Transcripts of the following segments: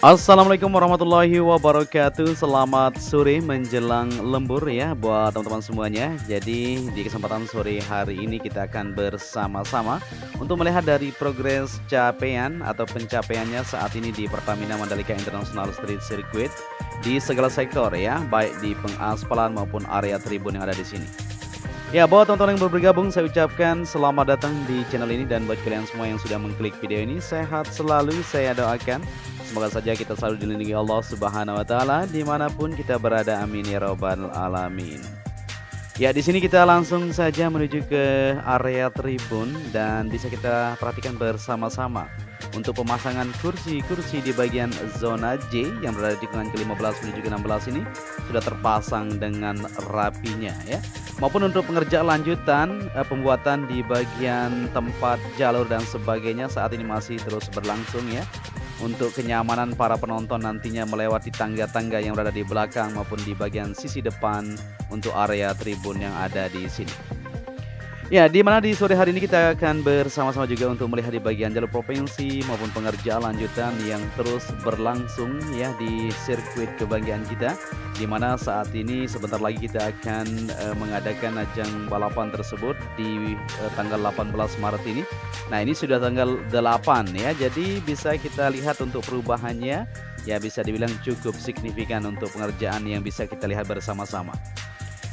Assalamualaikum warahmatullahi wabarakatuh. Selamat sore menjelang lembur ya buat teman-teman semuanya. Jadi di kesempatan sore hari ini kita akan bersama-sama untuk melihat dari progres capaian atau pencapaiannya saat ini di Pertamina Mandalika International Street Circuit di segala sektor ya, baik di pengaspalan maupun area tribun yang ada di sini. Ya, buat teman-teman yang baru bergabung, saya ucapkan selamat datang di channel ini. Dan buat kalian semua yang sudah mengklik video ini, sehat selalu saya doakan. Semoga saja kita selalu dilindungi Allah Subhanahu wa Ta'ala dimanapun kita berada, amin ya Rabbal 'Alamin. Ya, di sini kita langsung saja menuju ke area tribun dan bisa kita perhatikan bersama-sama untuk pemasangan kursi-kursi di bagian zona J yang berada di tikungan ke-15 menuju ke-16 ini sudah terpasang dengan rapinya ya. Maupun untuk pengerjaan lanjutan pembuatan di bagian tempat jalur dan sebagainya saat ini masih terus berlangsung ya. Untuk kenyamanan para penonton nantinya melewati tangga-tangga yang berada di belakang maupun di bagian sisi depan untuk area tribun yang ada di sini. Ya, di mana di sore hari ini kita akan bersama-sama juga untuk melihat di bagian jalur provinsi maupun pengerjaan lanjutan yang terus berlangsung ya di sirkuit kebanggaan kita. Di mana saat ini sebentar lagi kita akan mengadakan ajang balapan tersebut di tanggal 18 Maret ini. Nah, ini sudah tanggal 8 ya. Jadi bisa kita lihat untuk perubahannya ya, bisa dibilang cukup signifikan untuk pengerjaan yang bisa kita lihat bersama-sama.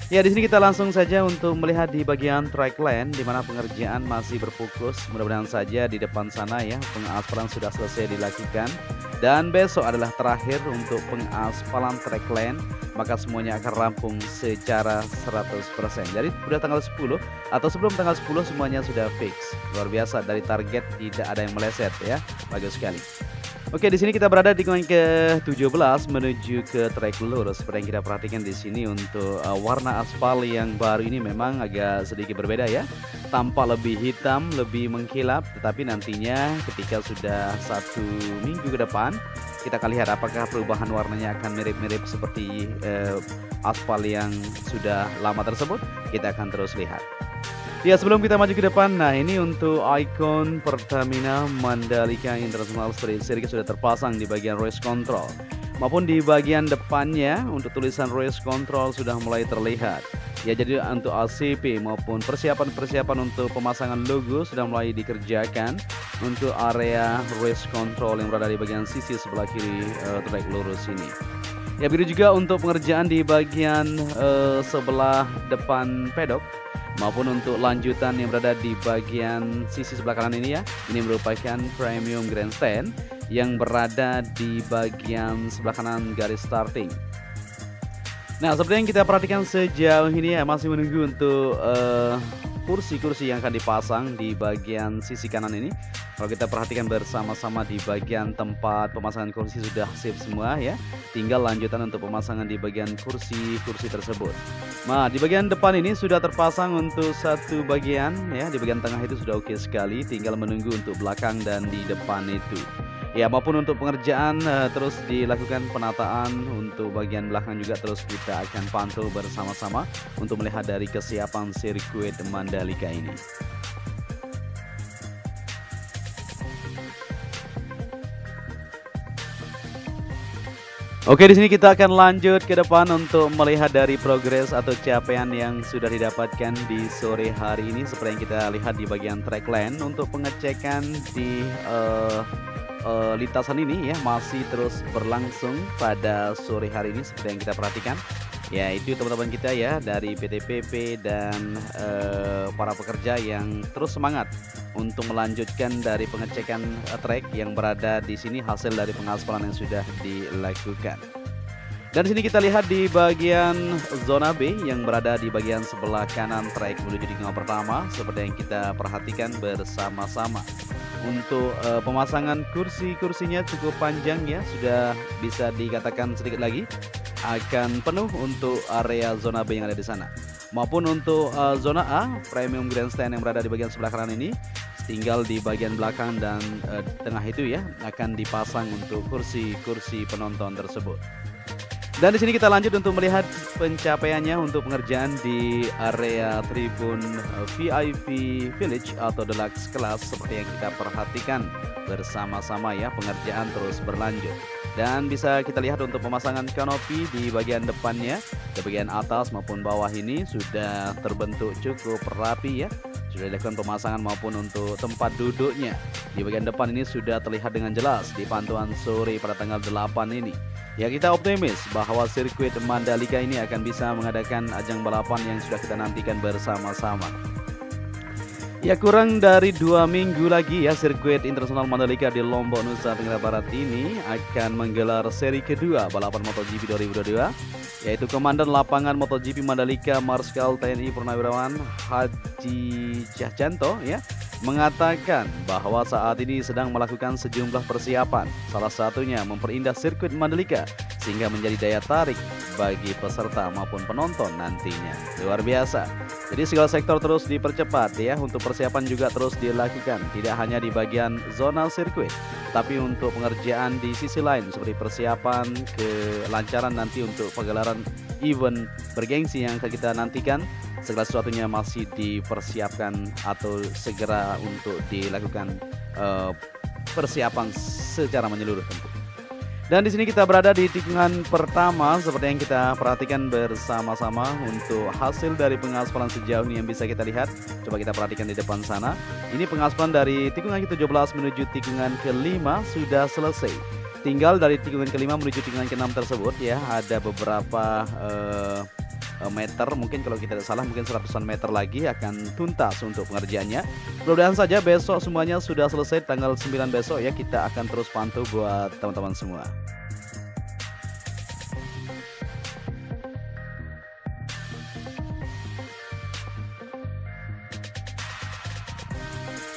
Ya, di sini kita langsung saja untuk melihat di bagian track lane di mana pengerjaan masih berfokus. Mudah-mudahan saja di depan sana ya pengaspalan sudah selesai dilakukan dan besok adalah terakhir untuk pengaspalan track lane, maka semuanya akan rampung secara 100%. Jadi sudah tanggal 10 atau sebelum tanggal 10 semuanya sudah fix. Luar biasa, dari target tidak ada yang meleset ya. Bagus sekali. Oke, di sini kita berada di tikungan ke-17 menuju ke trek lurus. Seperti yang kita perhatikan di sini untuk warna aspal yang baru ini memang agak sedikit berbeda ya. Tampak lebih hitam, lebih mengkilap, tetapi nantinya ketika sudah 1 minggu ke depan kita akan lihat apakah perubahan warnanya akan mirip-mirip seperti aspal yang sudah lama tersebut. Kita akan terus lihat. Ya, sebelum kita maju ke depan, nah ini untuk ikon Pertamina Mandalika International Street Circuit sudah terpasang di bagian race control. Maupun di bagian depannya untuk tulisan race control sudah mulai terlihat. Ya, jadi untuk ACP maupun persiapan untuk pemasangan logo sudah mulai dikerjakan untuk area race control yang berada di bagian sisi sebelah kiri trek lurus ini. Ya, begitu juga untuk pengerjaan di bagian sebelah depan pedok maupun untuk lanjutan yang berada di bagian sisi sebelah kanan ini ya. Ini merupakan premium grandstand yang berada di bagian sebelah kanan garis starting. Nah, seperti yang kita perhatikan sejauh ini ya, masih menunggu untuk kursi-kursi yang akan dipasang di bagian sisi kanan ini. Kalau kita perhatikan bersama-sama di bagian tempat pemasangan kursi sudah sip semua ya. Tinggal lanjutan untuk pemasangan di bagian kursi-kursi tersebut. Nah, di bagian depan ini sudah terpasang untuk satu bagian ya. Di bagian tengah itu sudah oke sekali. Tinggal menunggu untuk belakang dan di depan itu. Ya, maupun untuk pengerjaan terus dilakukan penataan untuk bagian belakang juga terus kita akan pantau bersama-sama untuk melihat dari kesiapan sirkuit Mandalika ini. Oke, di sini kita akan lanjut ke depan untuk melihat dari progres atau capaian yang sudah didapatkan di sore hari ini. Seperti yang kita lihat di bagian track lane untuk pengecekan di lintasan ini ya masih terus berlangsung pada sore hari ini seperti yang kita perhatikan. Ya, itu teman-teman kita ya dari PTPP dan para pekerja yang terus semangat untuk melanjutkan dari pengecekan trek yang berada di sini hasil dari pengaspalan yang sudah dilakukan. Dan di sini kita lihat di bagian zona B yang berada di bagian sebelah kanan trek menuju tikungan pertama seperti yang kita perhatikan bersama-sama. Untuk pemasangan kursinya cukup panjang ya, sudah bisa dikatakan sedikit lagi akan penuh untuk area zona B yang ada di sana. Maupun untuk zona A, premium grandstand yang berada di bagian sebelah kanan ini, tinggal di bagian belakang dan tengah itu ya akan dipasang untuk kursi-kursi penonton tersebut. Dan di sini kita lanjut untuk melihat pencapaiannya untuk pengerjaan di area tribun VIP Village atau Deluxe Class seperti yang kita perhatikan bersama-sama ya, pengerjaan terus berlanjut. Dan bisa kita lihat untuk pemasangan kanopi di bagian depannya, di bagian atas maupun bawah ini sudah terbentuk cukup rapi ya. Sudah dilakukan pemasangan maupun untuk tempat duduknya. Di bagian depan ini sudah terlihat dengan jelas di pantauan sore pada tanggal 8 ini. Ya, kita optimis bahwa sirkuit Mandalika ini akan bisa mengadakan ajang balapan yang sudah kita nantikan bersama-sama. Ya, kurang dari 2 minggu lagi ya, sirkuit internasional Mandalika di Lombok, Nusa Tenggara Barat ini akan menggelar seri kedua balapan MotoGP 2022, yaitu Komandan Lapangan MotoGP Mandalika Marskal TNI Purnawirawan Haji Cahjanto ya mengatakan bahwa saat ini sedang melakukan sejumlah persiapan, salah satunya memperindah sirkuit Mandalika sehingga menjadi daya tarik bagi peserta maupun penonton nantinya. Luar biasa. Jadi segala sektor terus dipercepat ya, untuk persiapan juga terus dilakukan, tidak hanya di bagian zona sirkuit, tapi untuk pengerjaan di sisi lain seperti persiapan kelancaran nanti untuk pegelaran event bergengsi yang akan kita nantikan. Segala sesuatunya masih dipersiapkan atau segera untuk dilakukan persiapan secara menyeluruh tentu. Dan di sini kita berada di tikungan pertama seperti yang kita perhatikan bersama-sama untuk hasil dari pengaspalan sejauh ini yang bisa kita lihat. Coba kita perhatikan di depan sana. Ini pengaspalan dari tikungan ke-17 menuju tikungan ke-5 sudah selesai. Tinggal dari tikungan ke-5 menuju tikungan ke-6 tersebut ya, ada beberapa meter, mungkin kalau kita tidak salah mungkin 100-an meter lagi akan tuntas untuk pengerjaannya. Mudah-mudahan saja besok semuanya sudah selesai, tanggal 9 besok ya, kita akan terus pantau buat teman-teman semua.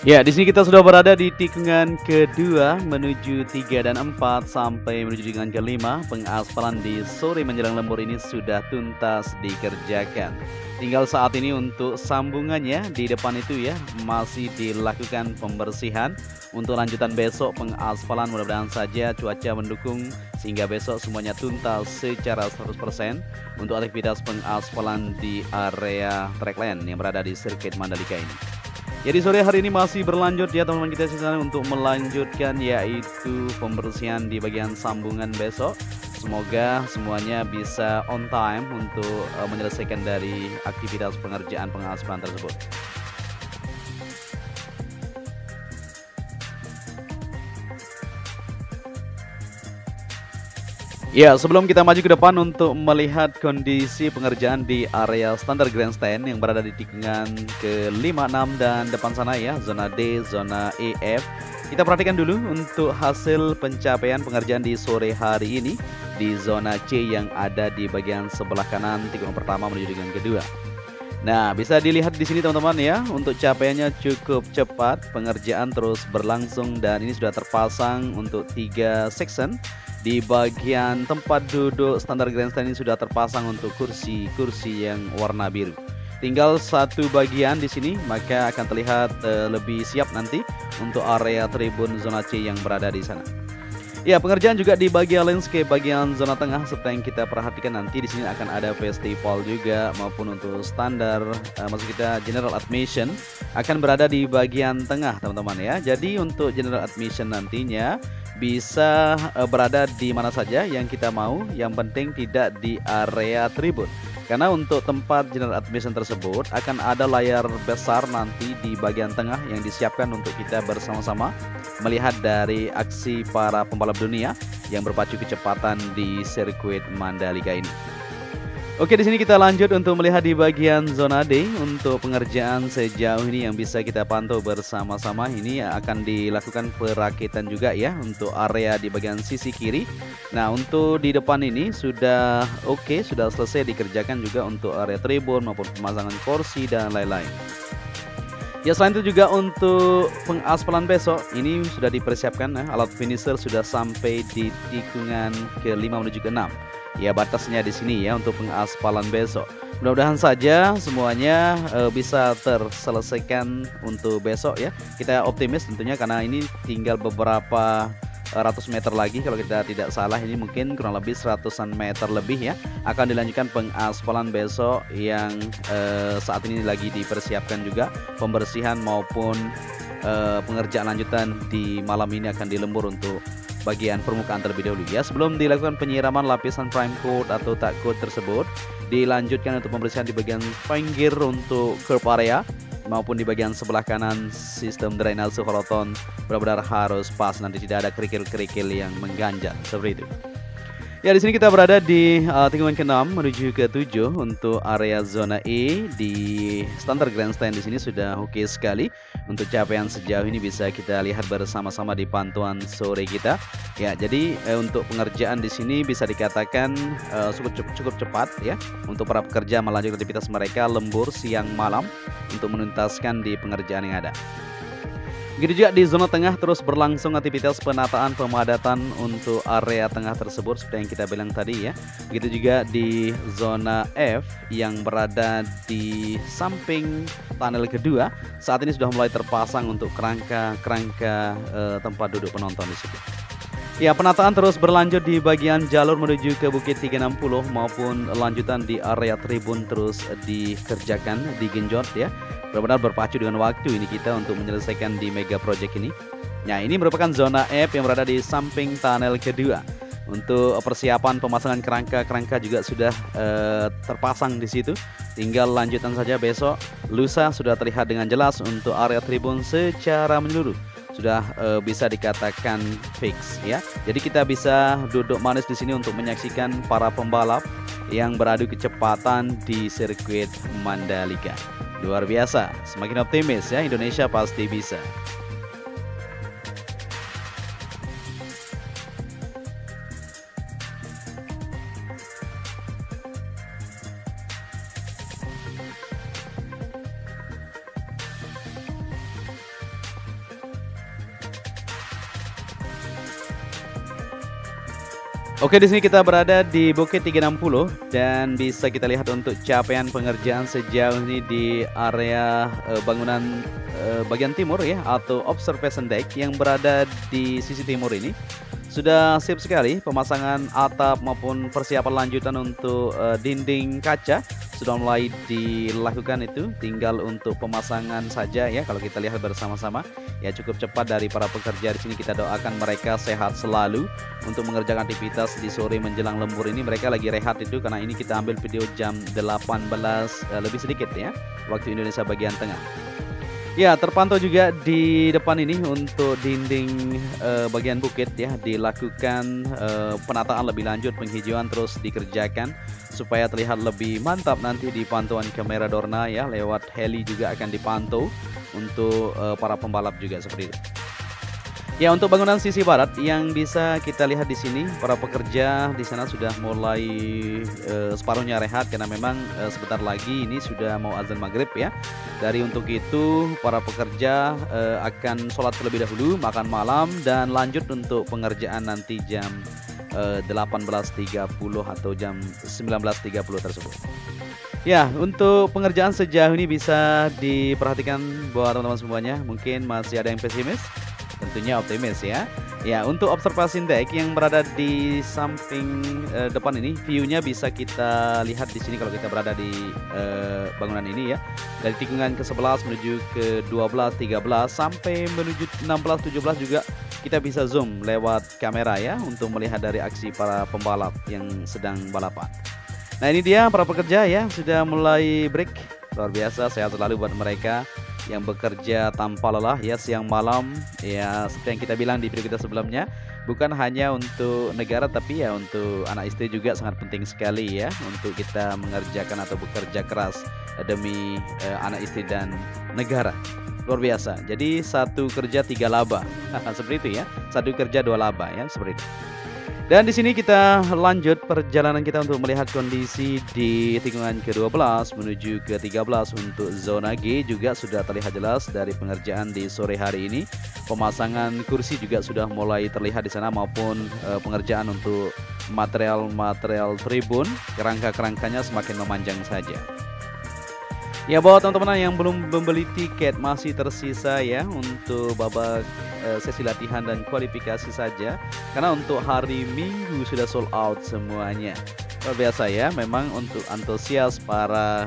Ya, di sini kita sudah berada di tikungan kedua menuju 3 dan 4 sampai menuju tikungan ke-5. Pengaspalan di sore menjelang lembur ini sudah tuntas dikerjakan. Tinggal saat ini untuk sambungannya di depan itu ya, masih dilakukan pembersihan. Untuk lanjutan besok pengaspalan, mudah-mudahan saja cuaca mendukung sehingga besok semuanya tuntas secara 100% untuk aktivitas pengaspalan di area trackland yang berada di sirkuit Mandalika ini. Jadi sore hari ini masih berlanjut ya teman-teman kita sekalian untuk melanjutkan yaitu pembersihan di bagian sambungan besok. Semoga semuanya bisa on time untuk menyelesaikan dari aktivitas pengerjaan pengaspalan tersebut. Ya, sebelum kita maju ke depan untuk melihat kondisi pengerjaan di area standar grandstand yang berada di tikungan ke-5, 6 dan depan sana ya, zona D, zona E, F. Kita perhatikan dulu untuk hasil pencapaian pengerjaan di sore hari ini di zona C yang ada di bagian sebelah kanan tikungan pertama menuju tikungan kedua. Nah, bisa dilihat di sini teman-teman ya, untuk capaiannya cukup cepat, pengerjaan terus berlangsung dan ini sudah terpasang untuk 3 section. Di bagian tempat duduk standar grandstand ini sudah terpasang untuk kursi-kursi yang warna biru. Tinggal satu bagian di sini, maka akan terlihat lebih siap nanti untuk area tribun zona C yang berada di sana. Ya, pengerjaan juga di bagian landscape bagian zona tengah seperti yang kita perhatikan nanti di sini akan ada festival juga maupun untuk standar maksud kita general admission akan berada di bagian tengah teman-teman ya. Jadi untuk general admission nantinya bisa berada di mana saja yang kita mau, yang penting tidak di area tribun. Karena untuk tempat general admission tersebut akan ada layar besar nanti di bagian tengah yang disiapkan untuk kita bersama-sama melihat dari aksi para pembalap dunia yang berpacu kecepatan di sirkuit Mandalika ini. Oke, di sini kita lanjut untuk melihat di bagian zona D untuk pengerjaan sejauh ini yang bisa kita pantau bersama-sama. Ini akan dilakukan perakitan juga ya untuk area di bagian sisi kiri. Nah, untuk di depan ini sudah oke, sudah selesai dikerjakan juga untuk area tribun maupun pemasangan kursi dan lain-lain. Ya, selain itu juga untuk pengaspalan besok ini sudah dipersiapkan ya, alat finisher sudah sampai di tikungan ke-5 menuju ke-6. Ya, batasnya di sini ya untuk pengaspalan besok. Mudah-mudahan saja semuanya bisa terselesaikan untuk besok ya. Kita optimis tentunya karena ini tinggal beberapa ratus meter lagi kalau kita tidak salah, ini mungkin kurang lebih 100-an meter lebih ya akan dilanjutkan pengaspalan besok yang saat ini lagi dipersiapkan juga pembersihan maupun pengerjaan lanjutan di malam ini akan dilembur untuk bagian permukaan terlebih dahulu ya. Sebelum dilakukan penyiraman lapisan prime coat atau tak coat tersebut, dilanjutkan untuk pembersihan di bagian pinggir untuk curb area maupun di bagian sebelah kanan. Sistem drainase holoton benar-benar harus pas, nanti tidak ada kerikil-kerikil yang mengganjal seperti itu. Ya, di sini kita berada di tikungan ke-6 menuju ke-7 untuk area zona E. Di standar grandstand di sini sudah oke sekali. Untuk capaian sejauh ini bisa kita lihat bersama-sama di pantauan sore kita. Ya, jadi untuk pengerjaan di sini bisa dikatakan cukup cepat ya. Untuk para pekerja melanjutkan aktivitas mereka lembur siang malam untuk menuntaskan di pengerjaan yang ada. Begitu juga di zona tengah terus berlangsung aktivitas penataan pemadatan untuk area tengah tersebut seperti yang kita bilang tadi ya. Begitu juga di zona F yang berada di samping tunnel kedua, saat ini sudah mulai terpasang untuk kerangka tempat duduk penonton di situ. Ya, penataan terus berlanjut di bagian jalur menuju ke Bukit 360 maupun lanjutan di area tribun terus dikerjakan, digenjot ya. Benar-benar berpacu dengan waktu ini kita untuk menyelesaikan di mega project ini. Nah, ini merupakan zona F yang berada di samping tunnel kedua. Untuk persiapan pemasangan kerangka juga sudah terpasang di situ. Tinggal lanjutan saja besok, lusa sudah terlihat dengan jelas untuk area tribun secara menyeluruh. Sudah bisa dikatakan fix ya. Jadi kita bisa duduk manis di sini untuk menyaksikan para pembalap yang beradu kecepatan di sirkuit Mandalika. Luar biasa, semakin optimis ya, Indonesia pasti bisa. Oke, di sini kita berada di Bukit 360 dan bisa kita lihat untuk capaian pengerjaan sejauh ini di area bangunan bagian timur ya, atau observation deck yang berada di sisi timur ini. Sudah siap sekali pemasangan atap maupun persiapan lanjutan untuk dinding kaca sudah mulai dilakukan, itu tinggal untuk pemasangan saja ya. Kalau kita lihat bersama-sama ya, cukup cepat dari para pekerja di sini. Kita doakan mereka sehat selalu untuk mengerjakan aktivitas di sore menjelang lembur ini. Mereka lagi rehat itu karena ini kita ambil video jam 18 lebih sedikit ya, waktu Indonesia bagian tengah. Ya, terpantau juga di depan ini untuk dinding bagian bukit ya, dilakukan penataan lebih lanjut, penghijauan terus dikerjakan supaya terlihat lebih mantap nanti di pantauan kamera Dorna ya. Lewat heli juga akan dipantau untuk para pembalap juga seperti itu. Ya, untuk bangunan sisi barat yang bisa kita lihat di sini, para pekerja di sana sudah mulai separuhnya rehat karena memang sebentar lagi ini sudah mau azan maghrib ya. Dari untuk itu para pekerja akan sholat terlebih dahulu, makan malam, dan lanjut untuk pengerjaan nanti jam 18.30 atau jam 19.30 tersebut. Ya, untuk pengerjaan sejauh ini bisa diperhatikan buat teman-teman semuanya. Mungkin masih ada yang pesimis, tentunya optimis ya. Ya, untuk observasi deck yang berada di samping depan ini, view-nya bisa kita lihat di sini kalau kita berada di bangunan ini ya. Dari tikungan ke-11 menuju ke-12, 13 sampai menuju 16, 17 juga kita bisa zoom lewat kamera ya untuk melihat dari aksi para pembalap yang sedang balapan. Nah, ini dia para pekerja ya, sudah mulai break. Luar biasa, sehat selalu buat mereka yang bekerja tanpa lelah ya, siang malam ya. Seperti yang kita bilang di video kita sebelumnya, bukan hanya untuk negara tapi ya untuk anak istri juga sangat penting sekali ya, untuk kita mengerjakan atau bekerja keras demi anak istri dan negara. Luar biasa, jadi satu kerja 3 laba seperti itu ya, satu kerja 2 laba ya, seperti itu. Dan di sini kita lanjut perjalanan kita untuk melihat kondisi di tikungan ke-12 menuju ke-13 untuk zona G. Juga sudah terlihat jelas dari pengerjaan di sore hari ini. Pemasangan kursi juga sudah mulai terlihat di sana maupun pengerjaan untuk material tribun. Kerangka-kerangkanya semakin memanjang saja. Ya, buat teman-teman yang belum membeli tiket, masih tersisa ya untuk babak sesi latihan dan kualifikasi saja, karena untuk hari Minggu sudah sold out semuanya. Luar biasa ya, memang untuk antusias para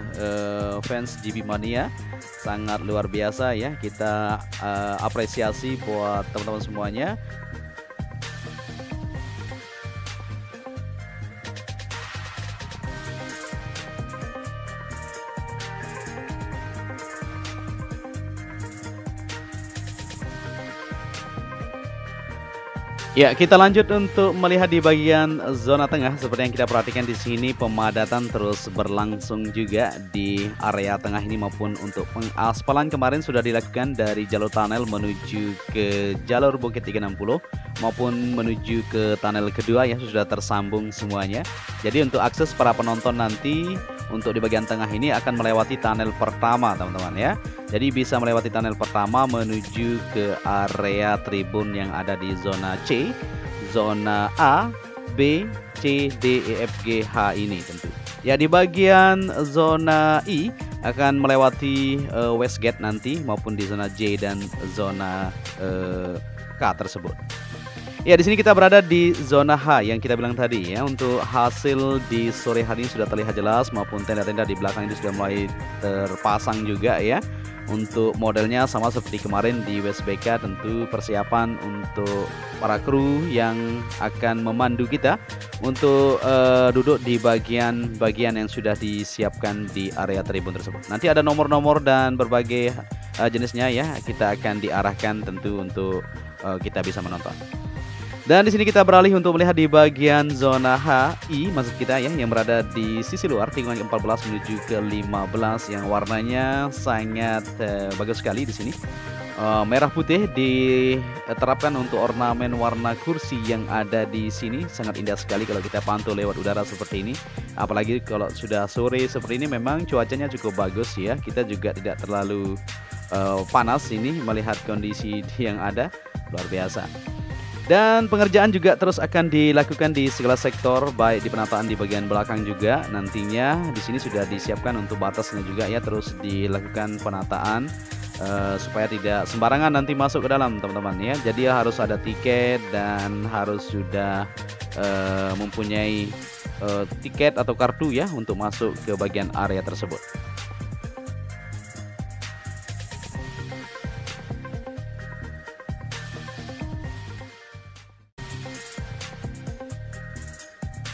fans GB Mania sangat luar biasa ya. Kita apresiasi buat teman-teman semuanya. Ya, kita lanjut untuk melihat di bagian zona tengah. Seperti yang kita perhatikan di sini, pemadatan terus berlangsung juga di area tengah ini maupun untuk pengaspalan kemarin sudah dilakukan dari jalur tunnel menuju ke jalur Bukit 360 maupun menuju ke tunnel kedua ya sudah tersambung semuanya. Jadi untuk akses para penonton nanti untuk di bagian tengah ini akan melewati tunnel pertama, teman-teman ya. Jadi bisa melewati tunnel pertama menuju ke area tribun yang ada di zona C, zona A, B, C, D, E, F, G, H ini tentu. Ya di bagian zona I akan melewati Westgate nanti maupun di zona J dan zona K tersebut. Ya, di sini kita berada di zona H yang kita bilang tadi ya. Untuk hasil di sore hari ini sudah terlihat jelas maupun tenda-tenda di belakang ini sudah mulai terpasang juga ya. Untuk modelnya sama seperti kemarin di WSBK, tentu persiapan untuk para kru yang akan memandu kita untuk duduk di bagian-bagian yang sudah disiapkan di area tribun tersebut. Nanti ada nomor-nomor dan berbagai jenisnya ya, kita akan diarahkan tentu untuk kita bisa menonton. Dan di sini kita beralih untuk melihat di bagian zona HI maksud kita ya, yang berada di sisi luar tikungan ke-14 menuju ke 15 yang warnanya sangat bagus sekali di sini. Merah putih diterapkan untuk ornamen warna kursi yang ada di sini, sangat indah sekali kalau kita pantau lewat udara seperti ini. Apalagi kalau sudah sore seperti ini memang cuacanya cukup bagus ya. Kita juga tidak terlalu panas ini melihat kondisi yang ada, luar biasa. Dan pengerjaan juga terus akan dilakukan di segala sektor, baik di penataan di bagian belakang juga. Nantinya di sini sudah disiapkan untuk batasnya juga ya, terus dilakukan penataan supaya tidak sembarangan nanti masuk ke dalam, teman-teman ya. Jadi harus ada tiket dan harus sudah mempunyai tiket atau kartu ya untuk masuk ke bagian area tersebut.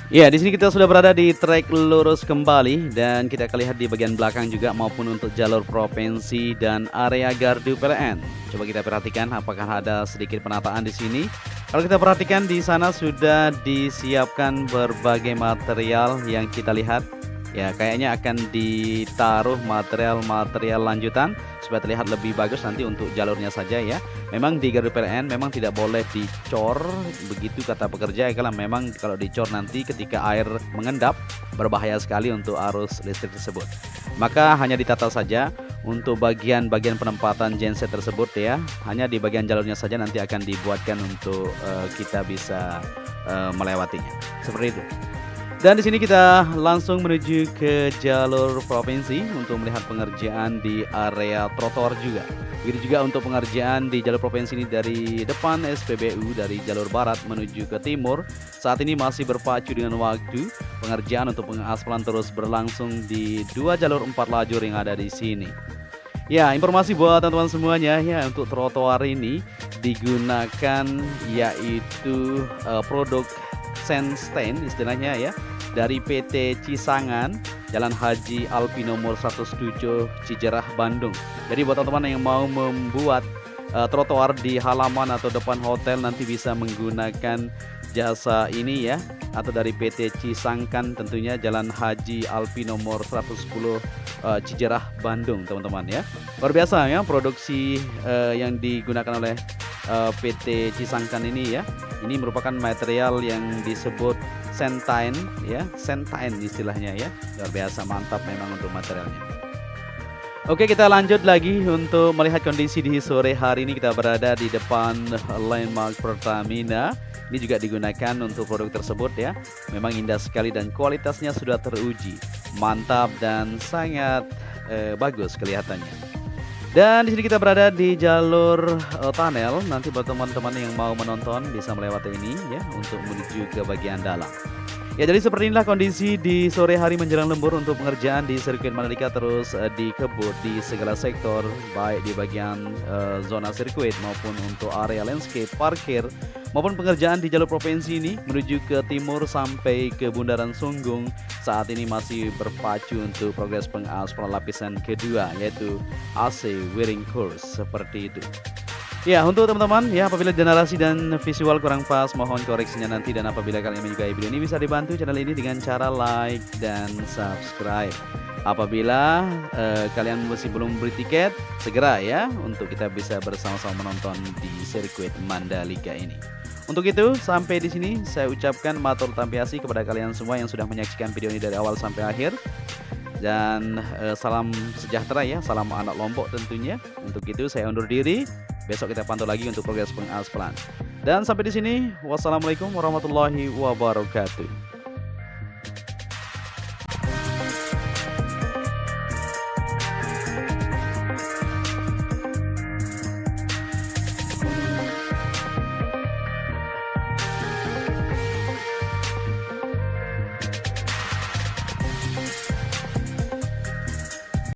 Ya, di sini kita sudah berada di trek lurus kembali dan kita akan lihat di bagian belakang juga maupun untuk jalur provinsi dan area gardu PLN. Coba kita perhatikan apakah ada sedikit penataan di sini. Kalau kita perhatikan di sana sudah disiapkan berbagai material yang kita lihat. Ya, kayaknya akan ditaruh material-material lanjutan supaya terlihat lebih bagus nanti untuk jalurnya saja ya. Memang di gardu PLN memang tidak boleh dicor, begitu kata pekerja ya, kalau memang kalau dicor nanti ketika air mengendap berbahaya sekali untuk arus listrik tersebut. Maka hanya ditata saja untuk bagian-bagian penempatan genset tersebut ya. Hanya di bagian jalurnya saja nanti akan dibuatkan untuk kita bisa melewatinya. Seperti itu. Dan di sini kita langsung menuju ke jalur provinsi untuk melihat pengerjaan di area trotoar juga. Begitu juga untuk pengerjaan di jalur provinsi ini dari depan SPBU dari jalur barat menuju ke timur. Saat ini masih berpacu dengan waktu. Pengerjaan untuk pengaspalan terus berlangsung di 2 jalur 4 lajur yang ada di sini. Ya, informasi buat teman-teman semuanya ya, untuk trotoar ini digunakan yaitu produk sandstone istilahnya ya, dari PT Cisangan, Jalan Haji Alpi nomor 107 Cijerah Bandung. Jadi buat teman-teman yang mau membuat trotoar di halaman atau depan hotel nanti bisa menggunakan jasa ini ya, atau dari PT Cisangkan tentunya, Jalan Haji Alpi nomor 110 Cijerah Bandung, teman-teman ya. Luar biasa ya produksi yang digunakan oleh PT Cisangkan ini ya. Ini merupakan material yang disebut sentine ya, sentine istilahnya ya. Luar biasa, mantap memang untuk materialnya. Oke, kita lanjut lagi untuk melihat kondisi di sore hari ini. Kita berada di depan Landmark Pertamina. Ini juga digunakan untuk produk tersebut ya. Memang indah sekali dan kualitasnya sudah teruji. Mantap dan sangat bagus kelihatannya. Dan di sini kita berada di jalur tunnel. Nanti buat teman-teman yang mau menonton bisa melewati ini ya untuk menuju ke bagian dalam. Ya, jadi seperti inilah kondisi di sore hari menjelang lembur untuk pengerjaan di sirkuit Mandalika terus dikebut di segala sektor, baik di bagian zona sirkuit maupun untuk area landscape, parkir, maupun pengerjaan di jalur provinsi ini menuju ke timur sampai ke Bundaran Sunggung. Saat ini masih berpacu untuk progres pengaspalan lapisan kedua yaitu AC Wiring Course seperti itu. Ya, untuk teman-teman ya apabila generasi dan visual kurang pas mohon koreksinya nanti, dan apabila kalian menyukai video ini bisa dibantu channel ini dengan cara like dan subscribe. Apabila kalian masih belum beli tiket, segera ya untuk kita bisa bersama-sama menonton di sirkuit Mandalika ini. Untuk itu, sampai di sini saya ucapkan matur tampiasi kepada kalian semua yang sudah menyaksikan video ini dari awal sampai akhir. Dan salam sejahtera ya, salam anak Lombok tentunya. Untuk itu saya undur diri. Besok kita pantau lagi untuk progres pengaspalan. Dan sampai di sini, wassalamualaikum warahmatullahi wabarakatuh.